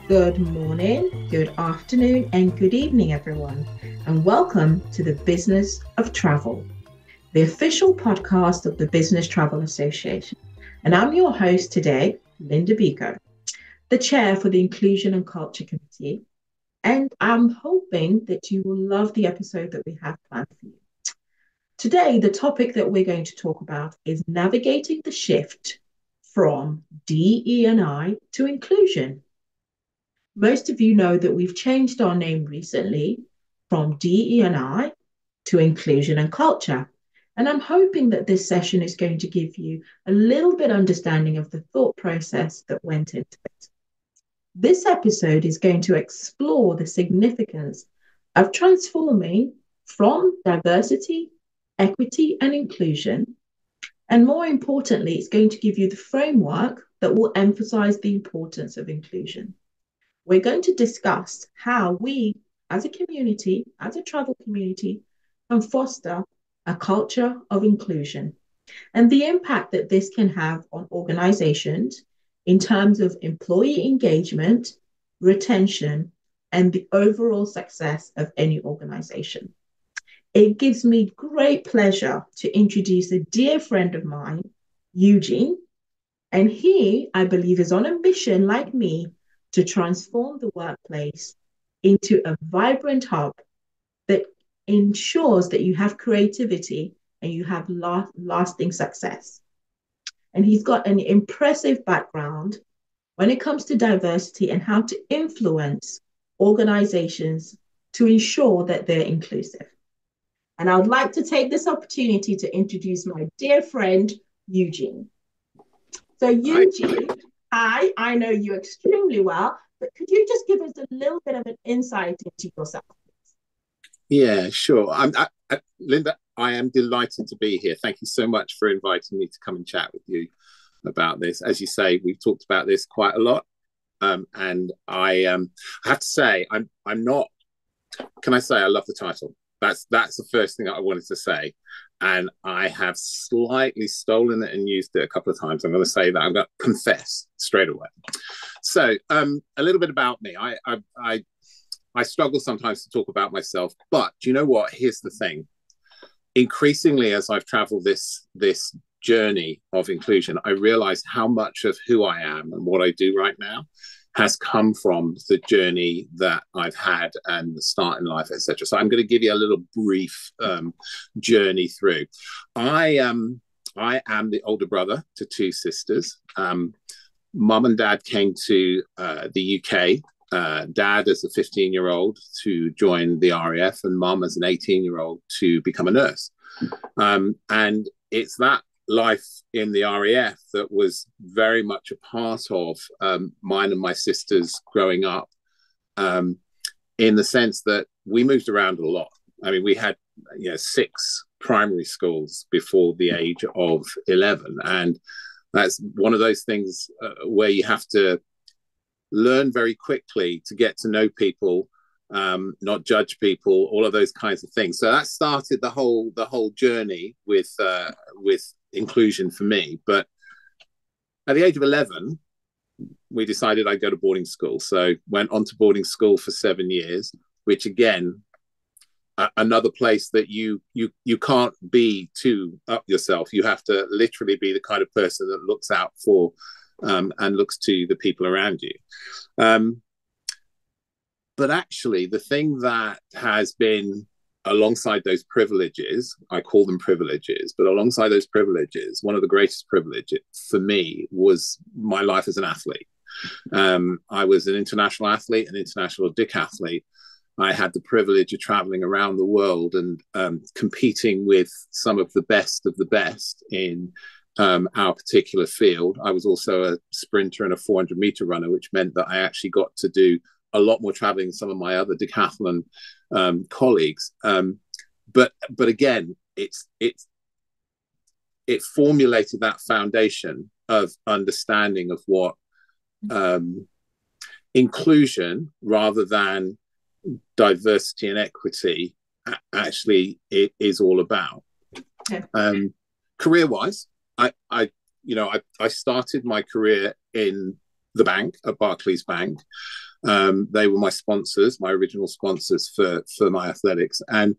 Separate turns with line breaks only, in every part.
Good morning, good afternoon, and good evening, everyone, and welcome to the Business of Travel, the official podcast of the Business Travel Association. And I'm your host today, Linda Biko, the chair for the Inclusion and Culture Committee. And I'm hoping that you will love the episode that we have planned for you. Today, the topic that we're going to talk about is navigating the shift from DE&I to inclusion. Most of you know that we've changed our name recently from DE&I to Inclusion and Culture. And I'm hoping that this session is going to give you a little bit understanding of the thought process that went into it. This episode is going to explore the significance of transforming from diversity, equity, and inclusion. And more importantly, it's going to give you the framework that will emphasize the importance of inclusion. We're going to discuss how we, as a community, as a travel community, can foster a culture of inclusion and the impact that this can have on organizations in terms of employee engagement, retention, and the overall success of any organization. It gives me great pleasure to introduce a dear friend of mine, Eugene, and he, I believe, is on a mission like me to transform the workplace into a vibrant hub that ensures that you have creativity and you have lasting success. And he's got an impressive background when it comes to diversity and how to influence organizations to ensure that they're inclusive. And I would like to take this opportunity to introduce my dear friend, Eugene. So Eugene, I know you extremely well, but could you just give us a little bit of an insight into yourself?
Yeah, sure. Linda, I am delighted to be here. Thank you so much for inviting me to come and chat with you about this. As you say, we've talked about this quite a lot. And I have to say, I'm not, can I say I love the title? That's the first thing that I wanted to say. And I have slightly stolen it and used it a couple of times. I'm going to say that. I'm going to confess straight away. So a little bit about me. I struggle sometimes to talk about myself, but do you know what? Here's the thing. Increasingly, as I've traveled this journey of inclusion, I realized how much of who I am and what I do right now has come from the journey that I've had and the start in life, etc. So I'm going to give you a little brief journey through. I am the older brother to two sisters. Mum and dad came to the UK. Dad as a 15-year-old to join the RAF, and mum as an 18-year-old to become a nurse. And it's that life in the RAF that was very much a part of mine and my sisters growing up, in the sense that we moved around a lot. I mean, we had 6 primary schools before the age of 11, and that's one of those things where you have to learn very quickly to get to know people, not judge people, all of those kinds of things. So that started the whole journey with inclusion for me. But at the age of 11, we decided I'd go to boarding school. So went on to boarding school for 7 years, which again, another place that you can't be too up yourself. You have to literally be the kind of person that looks out for and looks to the people around you. But actually, the thing that has been alongside those privileges, I call them privileges, but alongside those privileges, one of the greatest privileges for me was my life as an athlete. I was an international athlete, an international decathlete. I had the privilege of traveling around the world and competing with some of the best in our particular field. I was also a sprinter and a 400-meter runner, which meant that I actually got to do a lot more traveling than some of my other decathlon colleagues. But again, it formulated that foundation of understanding of what inclusion rather than diversity and equity actually it is all about. Career-wise, I started my career in the bank at Barclays Bank. They were my sponsors, my original sponsors for my athletics. And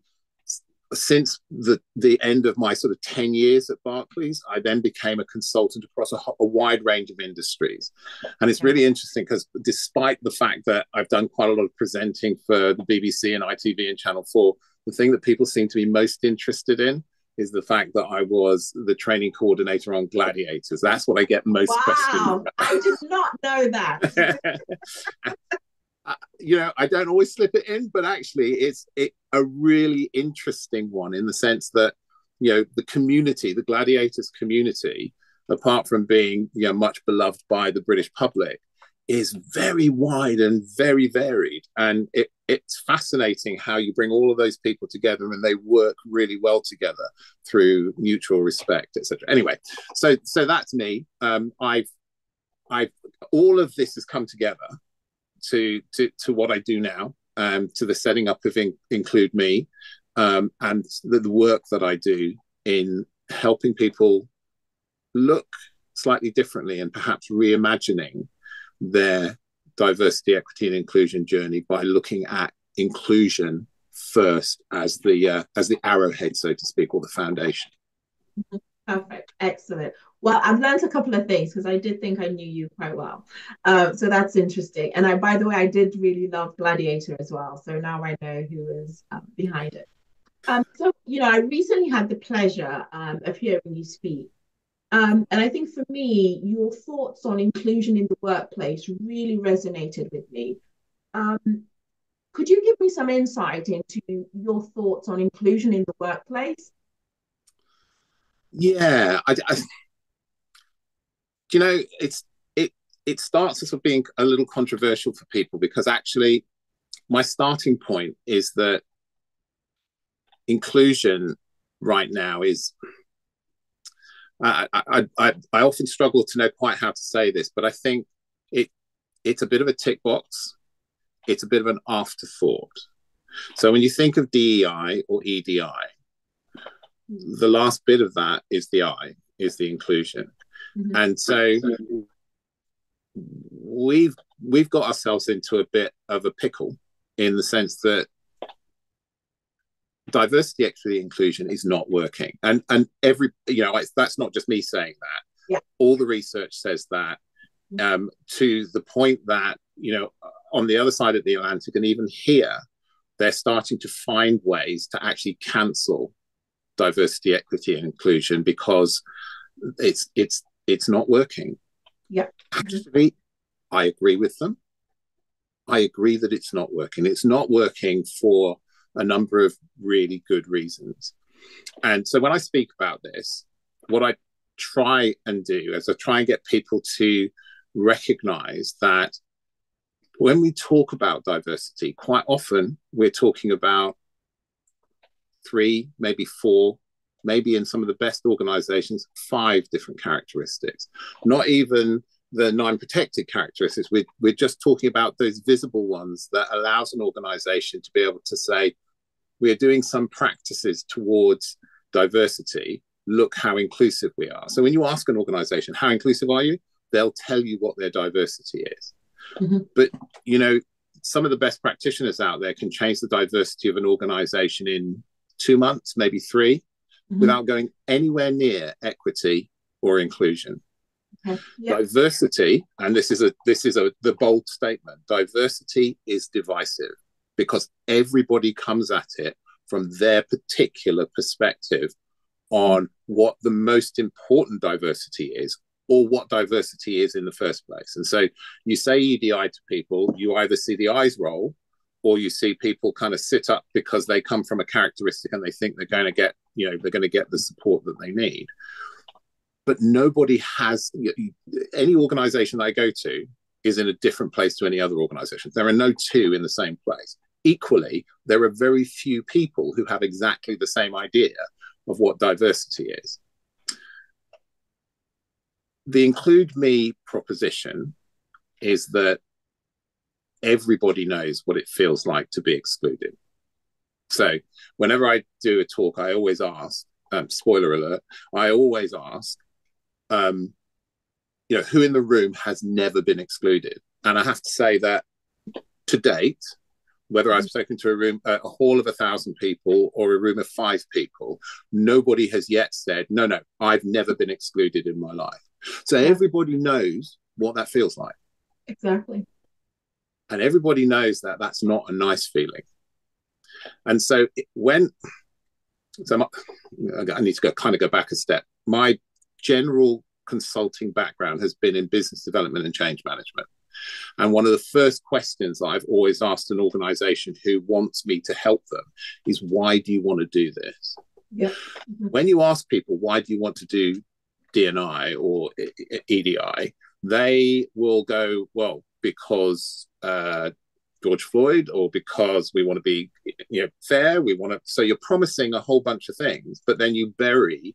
since the end of my sort of 10 years at Barclays, I then became a consultant across a wide range of industries. And it's really interesting because despite the fact that I've done quite a lot of presenting for the BBC and ITV and Channel 4, the thing that people seem to be most interested in is the fact that I was the training coordinator on Gladiators. That's what I get most questions about.
I did not know that.
I don't always slip it in, but actually it's a really interesting one in the sense that, the community, the Gladiators community, apart from being, much beloved by the British public, is very wide and very varied. And it's fascinating how you bring all of those people together and they work really well together through mutual respect, etc. Anyway, so that's me. I've all of this has come together to what I do now, to the setting up of Include Me, and the work that I do in helping people look slightly differently and perhaps reimagining their diversity, equity, and inclusion journey by looking at inclusion first as the arrowhead, so to speak, or the foundation.
Perfect. Excellent. Well, I've learned a couple of things because I did think I knew you quite well. So that's interesting. And by the way, I did really love Gladiator as well. So now I know who is behind it. So, I recently had the pleasure of hearing you speak. And I think for me, your thoughts on inclusion in the workplace really resonated with me. Could you give me some insight into your thoughts on inclusion in the workplace?
Yeah, it starts as being a little controversial for people because actually my starting point is that inclusion right now is, I often struggle to know quite how to say this, but I think it's a bit of a tick box. It's a bit of an afterthought. So when you think of DEI or EDI, the last bit of that is the I, is the inclusion. Mm-hmm. And so we've got ourselves into a bit of a pickle in the sense that diversity, equity, inclusion is not working. And that's not just me saying that. Yeah. All the research says that, to the point that, on the other side of the Atlantic and even here, they're starting to find ways to actually cancel diversity, equity, and inclusion because it's not working. Yeah. Actually, I agree with them. I agree that it's not working. It's not working for a number of really good reasons. And so when I speak about this, what I try and do is I try and get people to recognize that when we talk about diversity, quite often we're talking about 3, maybe 4, maybe in some of the best organizations, 5 different characteristics, not even the 9 protected characteristics. We're just talking about those visible ones that allows an organization to be able to say, we are doing some practices towards diversity. Look how inclusive we are. So when you ask an organization, how inclusive are you? They'll tell you what their diversity is. Mm-hmm. But, some of the best practitioners out there can change the diversity of an organization in 2 months, maybe 3, mm-hmm. without going anywhere near equity or inclusion. Okay. Yep. Diversity, and this is the bold statement, diversity is divisive because everybody comes at it from their particular perspective on what the most important diversity is or what diversity is in the first place. And so you say EDI to people, you either see the eyes roll or you see people kind of sit up because they come from a characteristic and they think they're going to get, they're going to get the support that they need. But nobody has, any organization I go to is in a different place to any other organization. There are no 2 in the same place. Equally, there are very few people who have exactly the same idea of what diversity is. The Include Me proposition is that everybody knows what it feels like to be excluded. So whenever I do a talk, I always ask, spoiler alert, I always ask, who in the room has never been excluded? And I have to say that to date, whether I've spoken to a hall of 1,000 people or a room of 5 people, nobody has yet said, no, I've never been excluded in my life. So everybody knows what that feels like.
Exactly.
And everybody knows that that's not a nice feeling. And so I need to go back a step. My general consulting background has been in business development and change management. And one of the first questions I've always asked an organization who wants me to help them is, why do you want to do this?
Yep.
When you ask people, why do you want to do D&I or EDI, they will go, well, because George Floyd, or because we want to be fair, so you're promising a whole bunch of things, but then you bury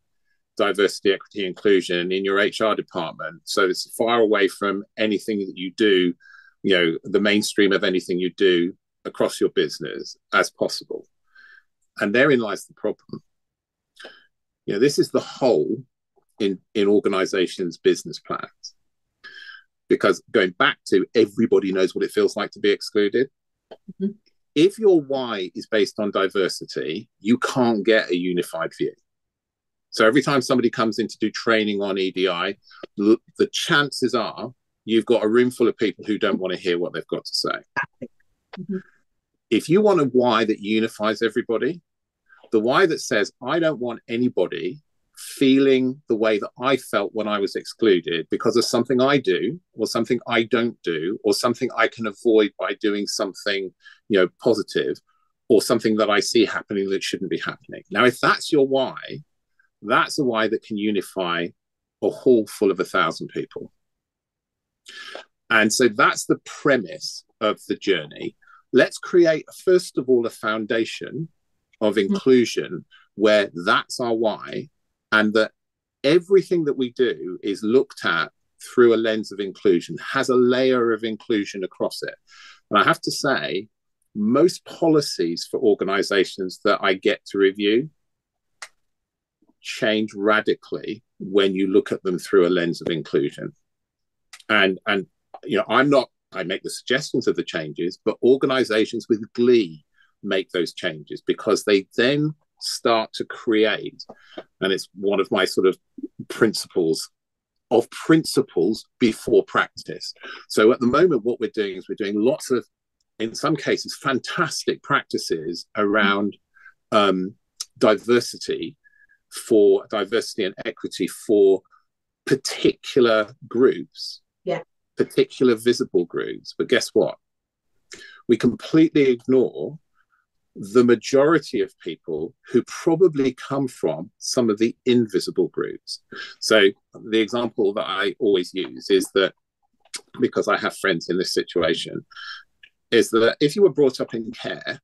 diversity, equity, inclusion in your HR department, so it's far away from anything that you do, the mainstream of anything you do across your business as possible. And therein lies the problem. This is the hole in organizations' business plans, because going back to, everybody knows what it feels like to be excluded. Mm-hmm. If your why is based on diversity, you can't get a unified view. So every time somebody comes in to do training on EDI, the chances are you've got a room full of people who don't want to hear what they've got to say. Mm-hmm. If you want a why that unifies everybody, the why that says, I don't want anybody feeling the way that I felt when I was excluded because of something I do, or something I don't do, or something I can avoid by doing something, positive, or something that I see happening that shouldn't be happening. Now, if that's your why, that's a why that can unify a hall full of 1,000 people. And so that's the premise of the journey. Let's create, first of all, a foundation of inclusion where that's our why, and that everything that we do is looked at through a lens of inclusion, has a layer of inclusion across it. And I have to say, most policies for organizations that I get to review change radically when you look at them through a lens of inclusion. And I make the suggestions of the changes, but organizations with glee make those changes, because they then start to create, and it's one of my sort of principles before practice. So at the moment, what we're doing is we're doing lots of, in some cases, fantastic practices around diversity and equity for particular groups, particular visible groups. But guess what? We completely ignore the majority of people who probably come from some of the invisible groups. So the example that I always use is that, because I have friends in this situation, is that if you were brought up in care,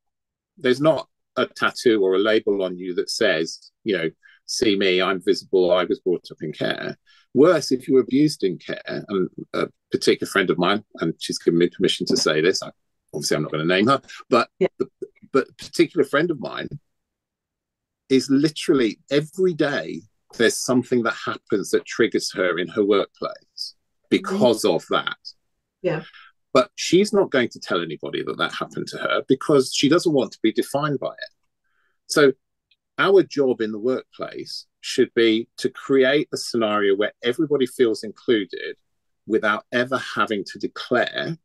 there's not a tattoo or a label on you that says, see me, I'm visible, I was brought up in care. Worse, if you were abused in care, and a particular friend of mine, and she's given me permission to say this, obviously I'm not going to name her, but a particular friend of mine is literally every day there's something that happens that triggers her in her workplace because of that.
Yeah.
But she's not going to tell anybody that happened to her, because she doesn't want to be defined by it. So our job in the workplace should be to create a scenario where everybody feels included without ever having to declare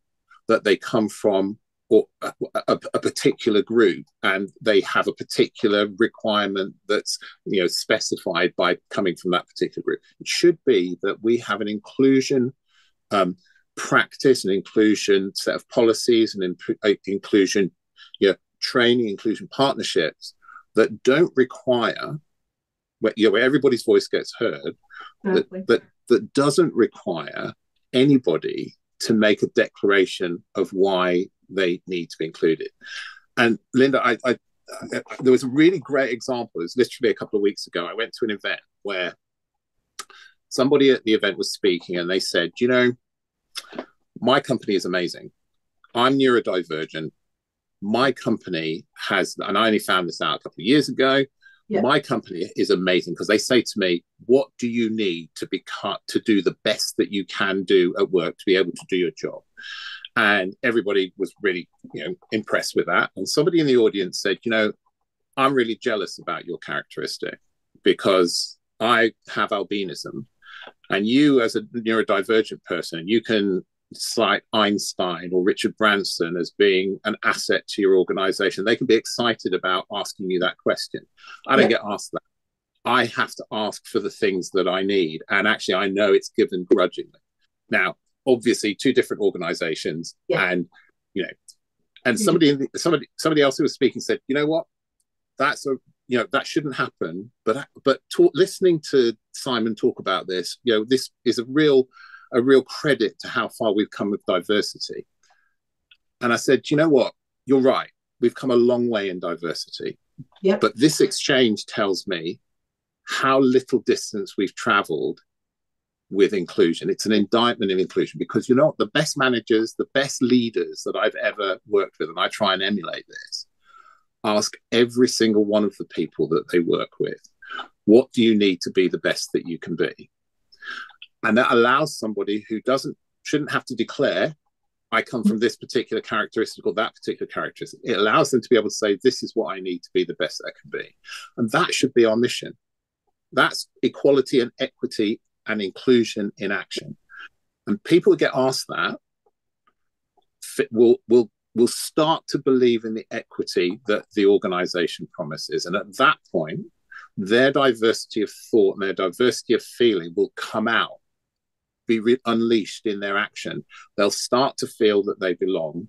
that they come from a particular group and they have a particular requirement that's specified by coming from that particular group. It should be that we have an inclusion practice, an inclusion set of policies, and inclusion training, inclusion partnerships that don't require where everybody's voice gets heard, that doesn't require anybody to make a declaration of why they need to be included. And Linda, I there was a really great example. It was literally a couple of weeks ago. I went to an event where somebody at the event was speaking, and they said, my company is amazing. I'm neurodivergent. My company has, and I only found this out a couple of years ago, my company is amazing, because they say to me, what do you need to do the best that you can do at work to be able to do your job? And everybody was really, impressed with that. And somebody in the audience said, I'm really jealous about your characteristic because I have albinism, and you, as a neurodivergent person, you can cite Einstein or Richard Branson as being an asset to your organization. They can be excited about asking you that question. I don't get asked that. I have to ask for the things that I need. And actually, I know it's given grudgingly. Now, obviously, two different organizations, and somebody else who was speaking said, you know what, that shouldn't happen. But listening to Simon talk about this, this is a real credit to how far we've come with diversity. And I said, you know what, you're right, we've come a long way in diversity. But this exchange tells me how little distance we've traveled with inclusion. It's an indictment of inclusion, because the best managers, the best leaders that I've ever worked with, and I try and emulate this, ask every single one of the people that they work with, what do you need to be the best that you can be? And that allows somebody who shouldn't have to declare, I come from this particular characteristic or that particular characteristic. It allows them to be able to say, this is what I need to be the best I can be. And that should be our mission. That's equality and equity and inclusion in action. And people who get asked that will start to believe in the equity that the organization promises. And at that point, their diversity of thought and their diversity of feeling will come out, be unleashed in their action. They'll start to feel that they belong.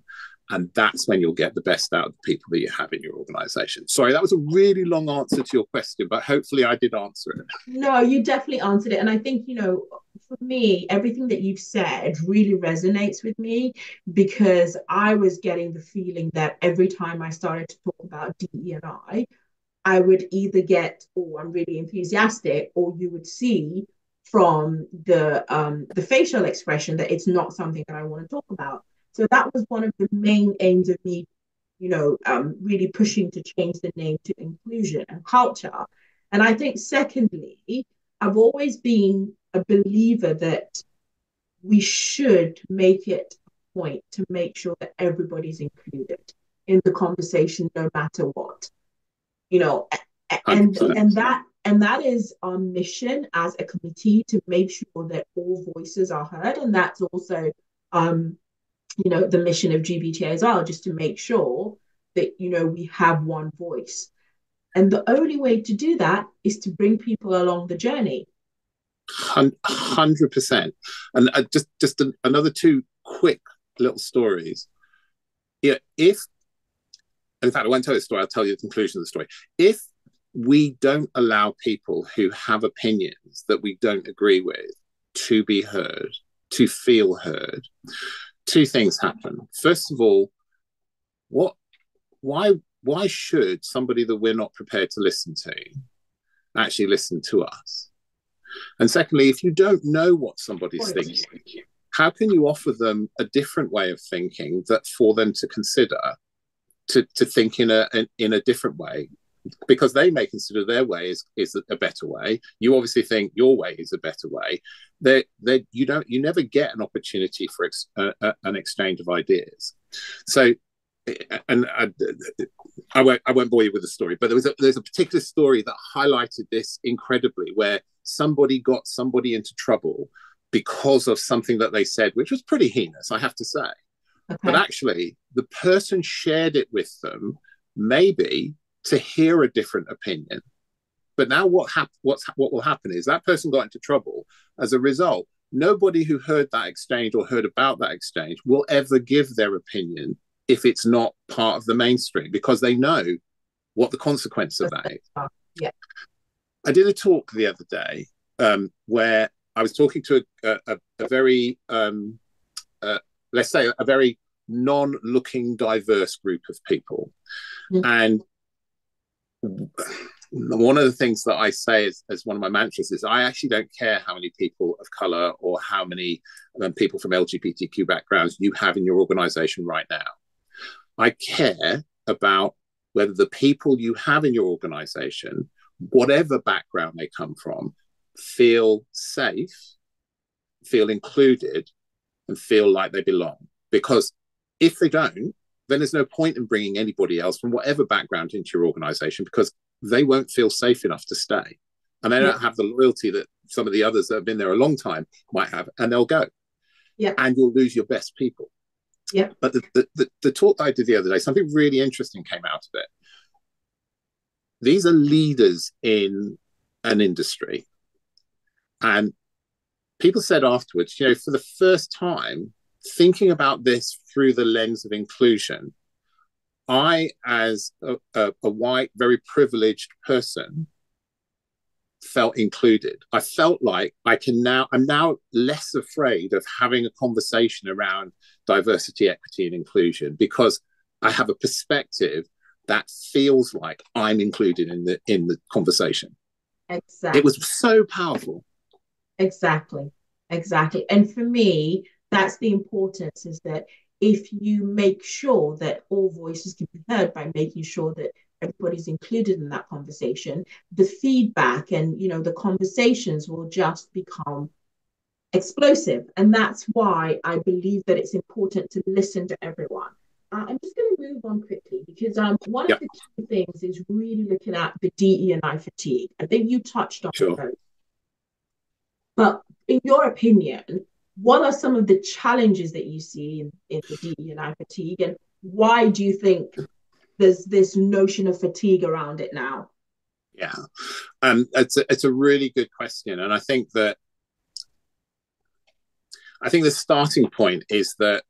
And that's when you'll get the best out of the people that you have in your organization. Sorry, that was a really long answer to your question, but hopefully I did answer it.
No, you definitely answered it. And I think, for me, everything that you've said really resonates with me, because I was getting the feeling that every time I started to talk about DE&I, I would either get, oh, I'm really enthusiastic, or you would see from the facial expression that it's not something that I want to talk about. So that was one of the main aims of me, really pushing to change the name to inclusion and culture. And I think, secondly, I've always been a believer that we should make it a point to make sure that everybody's included in the conversation, no matter what. And that is our mission as a committee, to make sure that all voices are heard. And that's also the mission of GBTA as well, just to make sure that, we have one voice. And the only way to do that is to bring people along the journey.
100%. And just another two quick little stories. In fact, I won't tell you the story, I'll tell you the conclusion of the story. If we don't allow people who have opinions that we don't agree with to be heard, to feel heard, two things happen. First of all, why should somebody that we're not prepared to listen to actually listen to us? And secondly, if you don't know what somebody's thinking, how can you offer them a different way of thinking that for them to consider, to think in a different way? Because they may consider their way is a better way. You obviously think your way is a better way. You never get an opportunity for an exchange of ideas. So, and I won't bore you with the story, but there's a particular story that highlighted this incredibly, where somebody got somebody into trouble because of something that they said, which was pretty heinous, I have to say. Okay. But actually, the person shared it with them, maybe to hear a different opinion. But now what will happen is that person got into trouble. As a result, nobody who heard that exchange or heard about that exchange will ever give their opinion if it's not part of the mainstream, because they know what the consequence of that is.
Yeah.
I did a talk the other day where I was talking to a very, let's say, a very non-looking diverse group of people. Mm-hmm. And one of the things that I say as one of my mantras is, I actually don't care how many people of color or how many people from LGBTQ backgrounds you have in your organization right now. I care about whether the people you have in your organization, whatever background they come from, feel safe, feel included, and feel like they belong. Because If they don't, then there's no point in bringing anybody else from whatever background into your organization, because they won't feel safe enough to stay. And they don't have the loyalty that some of the others that have been there a long time might have, and they'll go.
Yeah.
And you'll lose your best people.
Yeah.
But the talk that I did the other day, something really interesting came out of it. These are leaders in an industry. And people said afterwards, for the first time, thinking about this through the lens of inclusion, I, as a white, very privileged person, felt included. I felt like I'm now less afraid of having a conversation around diversity, equity, and inclusion, because I have a perspective that feels like I'm included in the conversation.
Exactly.
It was so powerful.
Exactly. And for me, that's the importance, is that if you make sure that all voices can be heard by making sure that everybody's included in that conversation, the feedback and, the conversations will just become explosive. And that's why I believe that it's important to listen to everyone. I'm just going to move on quickly, because one of the key things is really looking at the DE&I fatigue. I think you touched on those. But in your opinion, what are some of the challenges that you see in the DE&I fatigue, and why do you think there's this notion of fatigue around it now?
Yeah, it's a really good question, and I think the starting point is that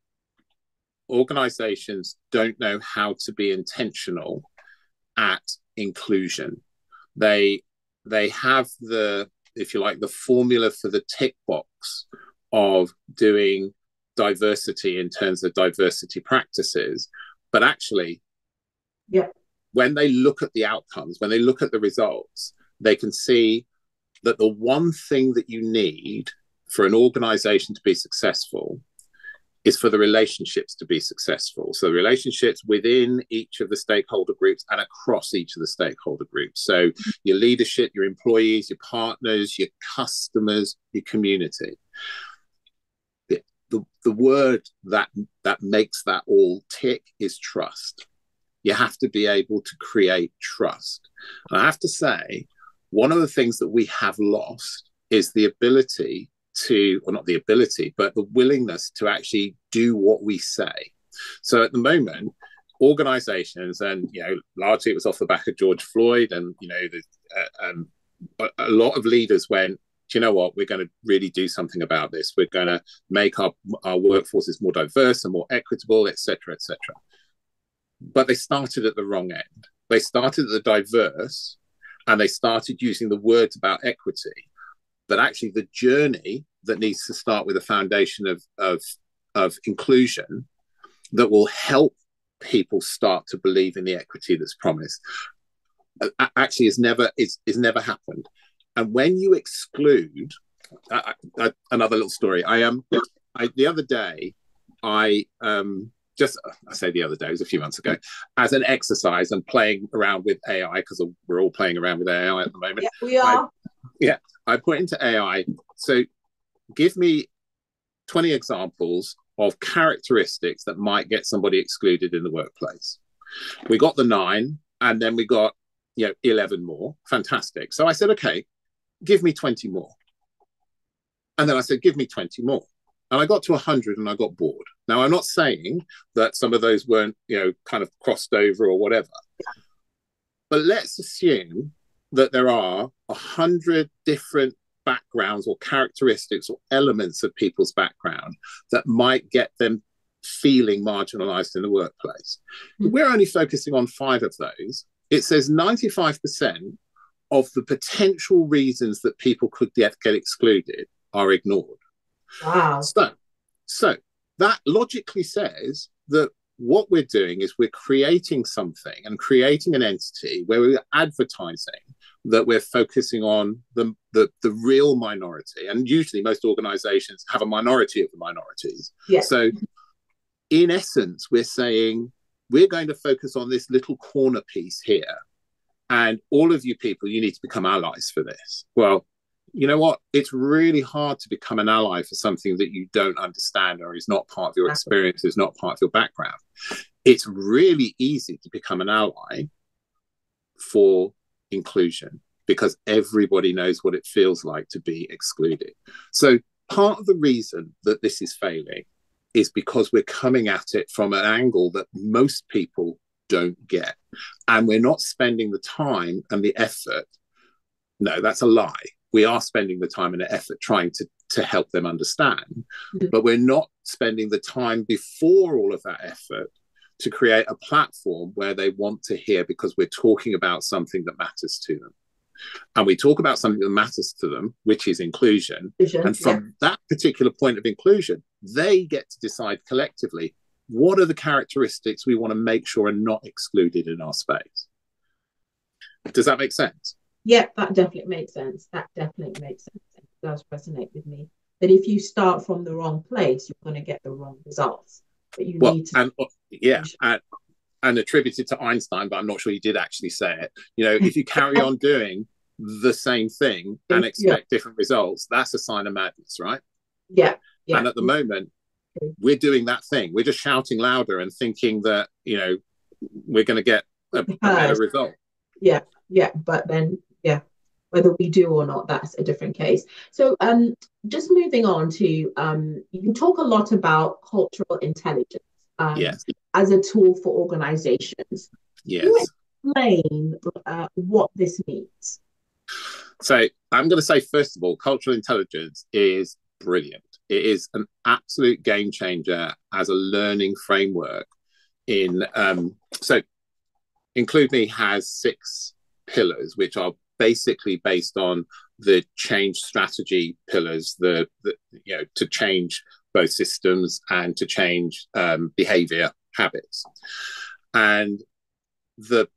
organizations don't know how to be intentional at inclusion. They have the, if you like, the formula for the tick box of doing diversity in terms of diversity practices, but actually, when they look at the outcomes, when they look at the results, they can see that the one thing that you need for an organization to be successful is for the relationships to be successful. So relationships within each of the stakeholder groups and across each of the stakeholder groups. So your leadership, your employees, your partners, your customers, your community. The word that makes that all tick is trust. You have to be able to create trust. And I have to say, one of the things that we have lost is the ability to, or not the ability, but the willingness to actually do what we say. So at the moment, organizations, and largely it was off the back of George Floyd, and a lot of leaders went, do you know what, we're going to really do something about this. We're going to make our workforces more diverse and more equitable, et cetera, et cetera. But they started at the wrong end. They started at the diverse, and they started using the words about equity. But actually the journey that needs to start with a foundation of inclusion that will help people start to believe in the equity that's promised actually is never happened. And when you exclude, another little story. The other day, I say the other day, it was a few months ago, as an exercise and playing around with AI, because we're all playing around with AI at the moment.
Yeah, we are.
I put into AI, so give me 20 examples of characteristics that might get somebody excluded in the workplace. We got the 9, and then we got 11 more. Fantastic. So I said, okay, give me 20 more. And then I said, give me 20 more. And I got to 100 and I got bored. Now, I'm not saying that some of those weren't, kind of crossed over or whatever. But let's assume that there are 100 different backgrounds or characteristics or elements of people's background that might get them feeling marginalized in the workplace. We're only focusing on 5 of those. It says 95% of the potential reasons that people could get excluded are ignored.
Wow.
So that logically says that what we're doing is we're creating something and creating an entity where we're advertising that we're focusing on the real minority. And usually most organizations have a minority of the minorities.
Yeah.
So in essence, we're saying we're going to focus on this little corner piece here. And all of you people, you need to become allies for this. Well, you know what? It's really hard to become an ally for something that you don't understand or is not part of your experience, is not part of your background. It's really easy to become an ally for inclusion because everybody knows what it feels like to be excluded. So part of the reason that this is failing is because we're coming at it from an angle that most people don't get. And we're not spending the time and the effort. No, that's a lie. We are spending the time and the effort trying to help them understand, but we're not spending the time before all of that effort to create a platform where they want to hear, because we're talking about something that matters to them. And we talk about something that matters to them, which is inclusion. And from that particular point of inclusion, they get to decide collectively, what are the characteristics we want to make sure are not excluded in our space? Does that make sense?
Yeah, that definitely makes sense. That definitely makes sense. It does resonate with me. That if you start from the wrong place, you're going to get the wrong results. But you need to...
And attributed to Einstein, but I'm not sure he did actually say it. You know, if you carry on doing the same thing and expect different results, that's a sign of madness, right?
Yeah.
And at the moment, we're doing that thing. We're just shouting louder and thinking that, you know, we're going to get a better result.
Yeah. But then, whether we do or not, that's a different case. So just moving on to, you talk a lot about cultural intelligence. As a tool for organizations.
Yes.
Can you explain what this means?
So I'm going to say, first of all, cultural intelligence is brilliant. It is an absolute game changer as a learning framework. So Include Me has 6 pillars, which are basically based on the change strategy pillars, the to change both systems and to change behavior habits. And the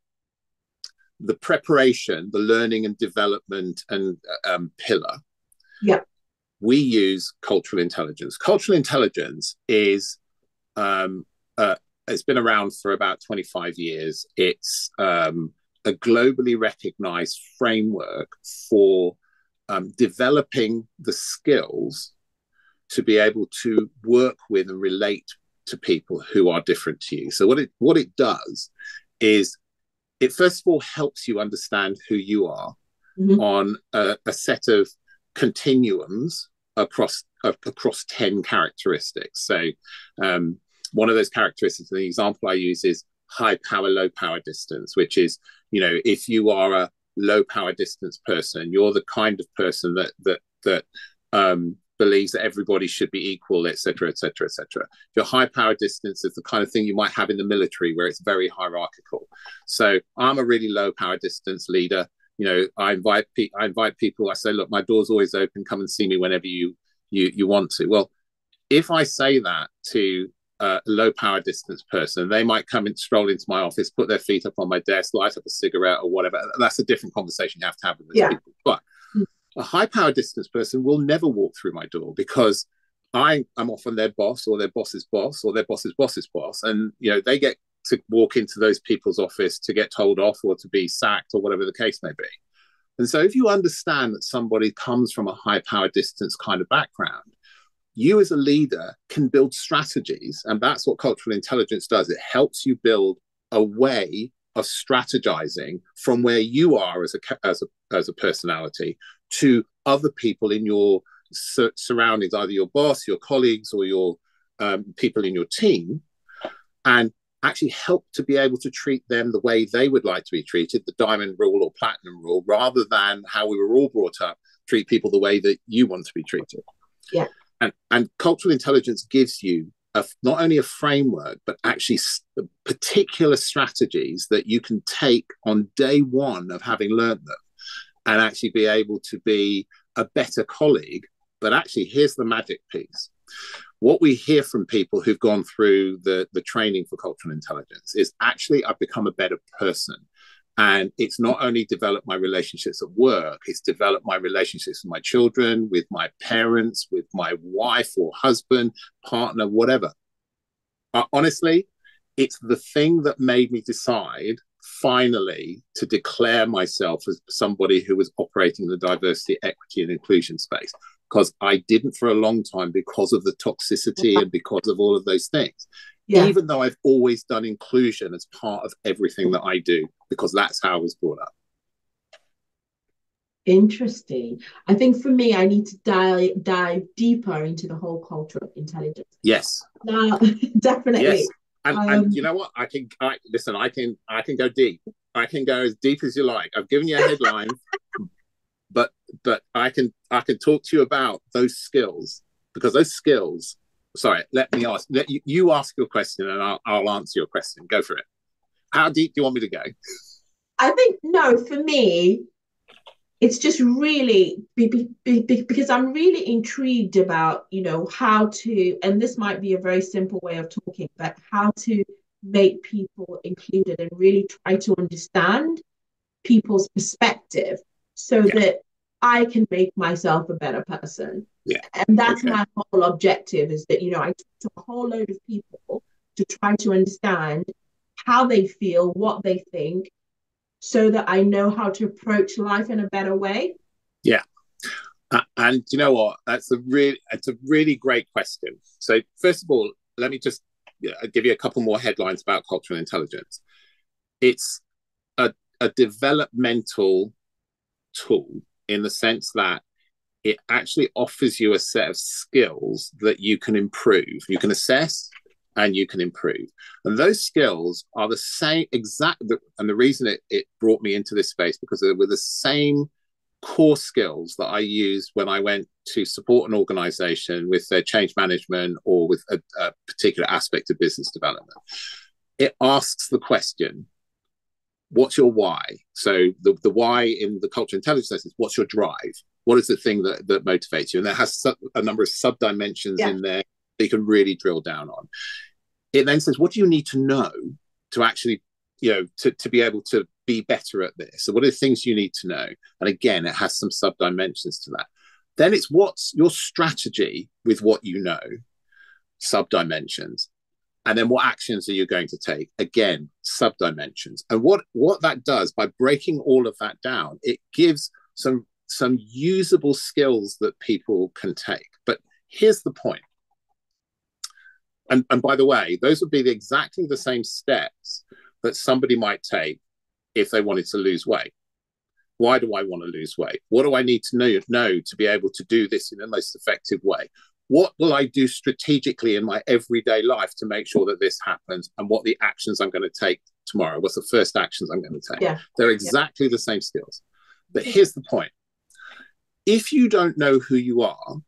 preparation, the learning and development and pillar, we use cultural intelligence. Cultural intelligence is it's been around for about 25 years. It's a globally recognized framework for developing the skills to be able to work with and relate to people who are different to you. So what it does is it first of all helps you understand who you are on a set of continuums across 10 characteristics. So one of those characteristics, the example I use is high power, low power distance, which is, you know, if you are a low power distance person, you're the kind of person that believes that everybody should be equal, etc., etc., etc. Your high power distance is the kind of thing you might have in the military, where it's very hierarchical. So I'm a really low power distance leader. You know, I invite people. I say, look, my door's always open. Come and see me whenever you want to. Well, if I say that to a low power distance person, they might come and stroll into my office, put their feet up on my desk, light up a cigarette or whatever. That's a different conversation you have to have with those people. But a high power distance person will never walk through my door because I'm often their boss or their boss's boss or their boss's boss's boss. And, you know, they get to walk into those people's office to get told off or to be sacked or whatever the case may be. And so if you understand that somebody comes from a high power distance kind of background, you as a leader can build strategies. And that's what cultural intelligence does. It helps you build a way of strategizing from where you are as a personality to other people in your surroundings, either your boss, your colleagues, or your people in your team, and actually help to be able to treat them the way they would like to be treated, the diamond rule or platinum rule, rather than how we were all brought up, treat people the way that you want to be treated.
Yeah.
And cultural intelligence gives you not only a framework, but actually particular strategies that you can take on day one of having learned them and actually be able to be a better colleague. But actually, here's the magic piece. What we hear from people who've gone through the training for cultural intelligence is actually I've become a better person. And it's not only developed my relationships at work, it's developed my relationships with my children, with my parents, with my wife or husband, partner, whatever. Honestly, it's the thing that made me decide finally to declare myself as somebody who was operating in the diversity, equity, and inclusion space, because I didn't for a long time because of the toxicity and because of all of those things. Yeah. Even though I've always done inclusion as part of everything that I do, because that's how I was brought up.
Interesting. I think for me, I need to dive deeper into the whole culture of intelligence.
Yes.
Now, definitely.
Yes. And you know what? I can go deep. I can go as deep as you like. I've given you a headline, but I can talk to you about those skills, because those skills. Sorry, let you ask your question and I'll answer your question. Go for it. How deep do you want me to go?
I think for me, it's just really because I'm really intrigued about, how to, and this might be a very simple way of talking, but how to make people included and really try to understand people's perspective so that I can make myself a better person.
Yeah.
And that's my whole objective, is that, I talk to a whole load of people to try to understand how they feel, what they think, so that I know how to approach life in a better way.
Yeah. And you know what? It's a really great question. So first of all, let me just give you a couple more headlines about cultural intelligence. It's a developmental tool in the sense that it actually offers you a set of skills that you can improve. You can assess and you can improve. And those skills are the same exact. And the reason it brought me into this space, because they were the same core skills that I used when I went to support an organization with their change management or with a particular aspect of business development. It asks the question, what's your why? So the why in the cultural intelligence is, what's your drive? What is the thing that motivates you? And that has a number of sub-dimensions in there that you can really drill down on. It then says, what do you need to know to actually, to be able to be better at this? So what are the things you need to know? And again, it has some sub-dimensions to that. Then it's, what's your strategy with what you know? Sub-dimensions. And then what actions are you going to take? Again, sub-dimensions. And what that does, by breaking all of that down, it gives some usable skills that people can take. But here's the point. And by the way, those would be exactly the same steps that somebody might take if they wanted to lose weight. Why do I want to lose weight? What do I need to know to be able to do this in the most effective way? What will I do strategically in my everyday life to make sure that this happens? And what the actions I'm going to take tomorrow? What's the first actions I'm going to take? Yeah. They're exactly the same skills. But here's the point. If you don't know who you are,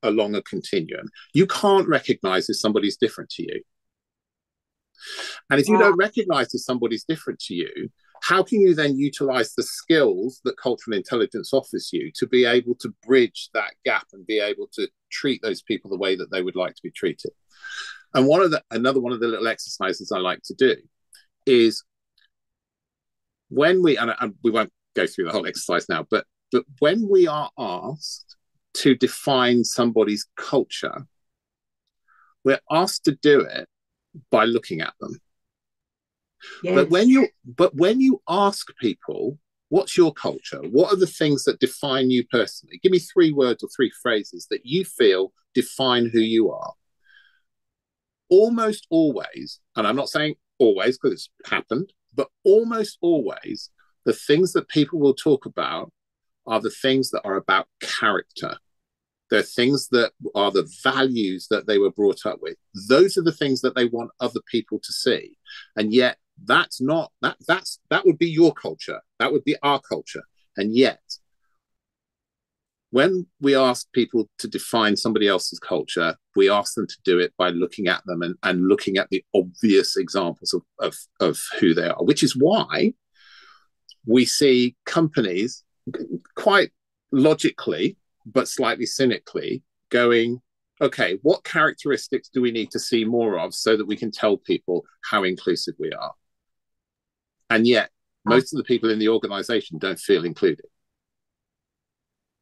along a continuum, you can't recognize if somebody's different to you. And if you don't recognize if somebody's different to you, how can you then utilize the skills that cultural intelligence offers you to be able to bridge that gap and be able to treat those people the way that they would like to be treated? And another one of the little exercises I like to do is when we won't go through the whole exercise now, but when we are asked to define somebody's culture, we're asked to do it by looking at them. Yes. But when you ask people, what's your culture? What are the things that define you personally? Give me 3 words or 3 phrases that you feel define who you are. Almost always, and I'm not saying always because it's happened, but almost always, the things that people will talk about are the things that are about character. They're things that are the values that they were brought up with. Those are the things that they want other people to see. And yet that would be your culture. That would be our culture. And yet, when we ask people to define somebody else's culture, we ask them to do it by looking at them and looking at the obvious examples of who they are, which is why we see companies quite logically, but slightly cynically, going, okay, what characteristics do we need to see more of so that we can tell people how inclusive we are? And yet, most of the people in the organization don't feel included.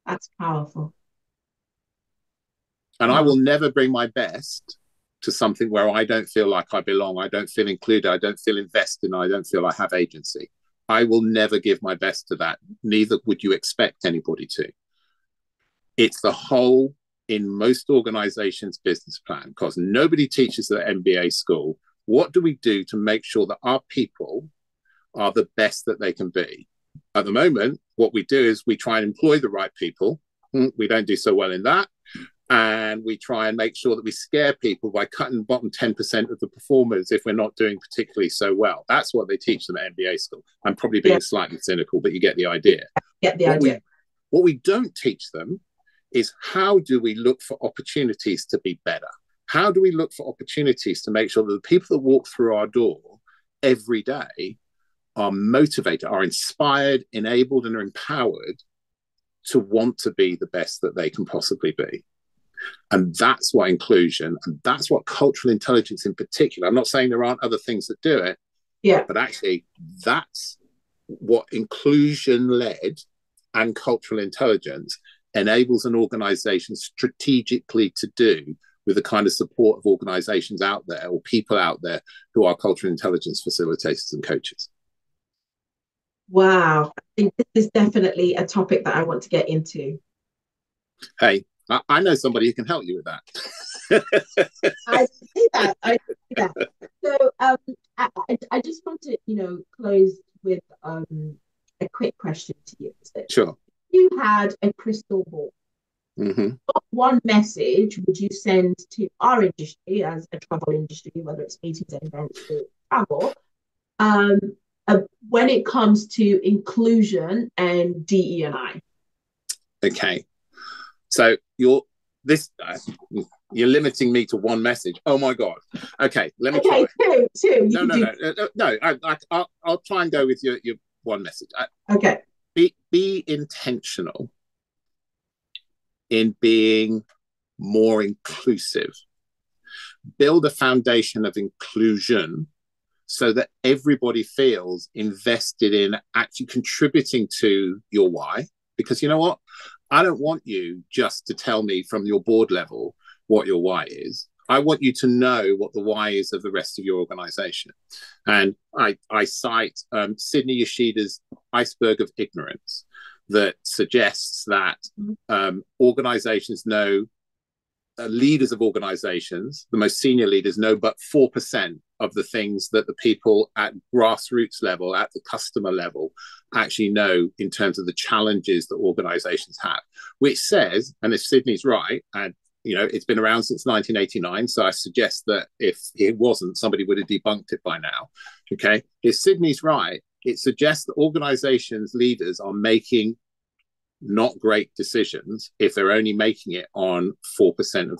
That's powerful.
And I will never bring my best to something where I don't feel like I belong, I don't feel included, I don't feel invested, and I don't feel I have agency, I will never give my best to that. Neither would you expect anybody to. It's the whole, in most organizations' business plan, because nobody teaches at MBA school, what do we do to make sure that our people are the best that they can be? At the moment, what we do is we try and employ the right people. We don't do so well in that. And we try and make sure that we scare people by cutting the bottom 10% of the performers if we're not doing particularly so well. That's what they teach them at MBA school. I'm probably being slightly cynical, but you get the idea.
Get the idea.
What we don't teach them is, how do we look for opportunities to be better? How do we look for opportunities to make sure that the people that walk through our door every day are motivated, are inspired, enabled, and are empowered to want to be the best that they can possibly be? And that's what inclusion, and that's what cultural intelligence in particular, I'm not saying there aren't other things that do it, but actually that's what inclusion-led and cultural intelligence enables an organization strategically to do, with the kind of support of organizations out there or people out there who are cultural intelligence facilitators and coaches.
Wow. I think this is definitely a topic that I want to get into.
Hey, I know somebody who can help you with that.
I see that. I see that. So I just want to, close with a quick question to you.
Sure.
If you had a crystal ball, what one message would you send to our industry as a travel industry, whether it's meetings and events or travel, when it comes to inclusion and DE&I?
Okay. So you're limiting me to one message. Oh my God. Okay, let me try.
Two.
No. I'll try and go with your one message.
Okay.
Be intentional in being more inclusive. Build a foundation of inclusion so that everybody feels invested in actually contributing to your why. Because you know what? I don't want you just to tell me from your board level what your why is. I want you to know what the why is of the rest of your organization. And I cite Sydney Yoshida's iceberg of ignorance that suggests that organizations know, leaders of organizations, the most senior leaders know but 4% of the things that the people at grassroots level, at the customer level, actually know in terms of the challenges that organizations have, which says, and if Sydney's right, and it's been around since 1989, so I suggest that if it wasn't, somebody would have debunked it by now. Okay, if Sydney's right, it suggests that organizations' leaders are making not great decisions if they're only making it on 4% of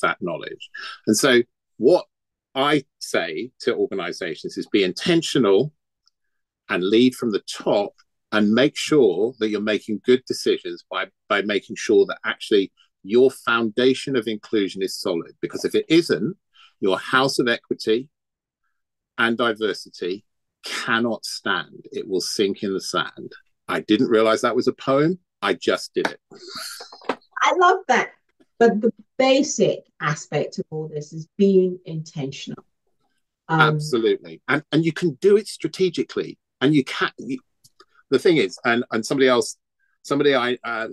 that knowledge. And so what I say to organizations is, be intentional and lead from the top, and make sure that you're making good decisions by making sure that actually your foundation of inclusion is solid. Because if it isn't, your house of equity and diversity cannot stand. It will sink in the sand. I didn't realize that was a poem. I just did it.
I love that. But the basic aspect of all this is being intentional.
Absolutely. And you can do it strategically. And the thing is, and a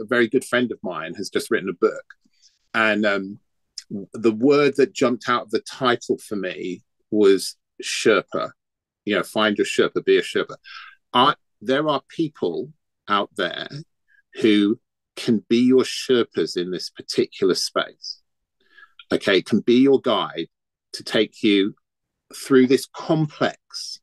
very good friend of mine has just written a book. And the word that jumped out of the title for me was Sherpa. Find your Sherpa, be a Sherpa. There are people out there who can be your Sherpas in this particular space. Okay, can be your guide to take you through this complex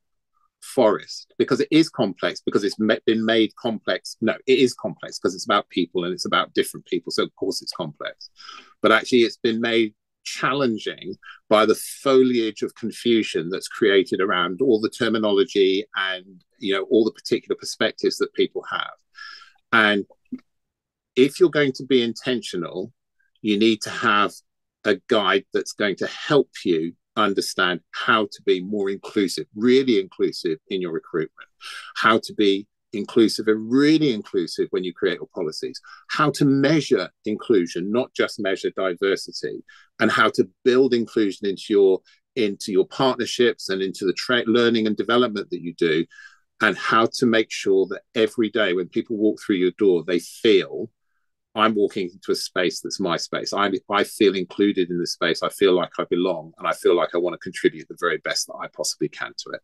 forest, because it is complex, because it's been made complex. No, it is complex because it's about people and it's about different people. So of course it's complex, but actually it's been made challenging by the foliage of confusion that's created around all the terminology and all the particular perspectives that people have. And if you're going to be intentional, you need to have a guide that's going to help you understand how to be more inclusive, really inclusive in your recruitment, how to be inclusive and really inclusive when you create your policies, how to measure inclusion, not just measure diversity, and how to build inclusion into your partnerships and into the learning and development that you do, and how to make sure that every day when people walk through your door, they feel, I'm walking into a space that's my space. I feel included in this space. I feel like I belong, and I feel like I want to contribute the very best that I possibly can to it.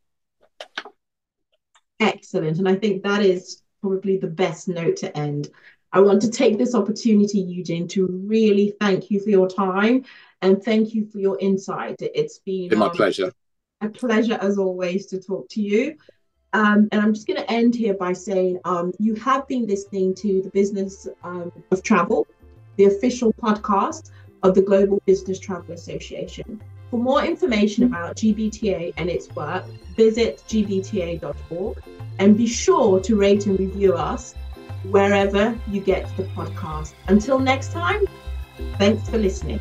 Excellent. And I think that is probably the best note to end. I want to take this opportunity, Eugene, to really thank you for your time and thank you for your insight. It's been
my pleasure.
A pleasure, as always, to talk to you. And I'm just going to end here by saying you have been listening to the Business of Travel, the official podcast of the Global Business Travel Association. For more information about GBTA and its work, visit gbta.org and be sure to rate and review us wherever you get the podcast. Until next time, thanks for listening.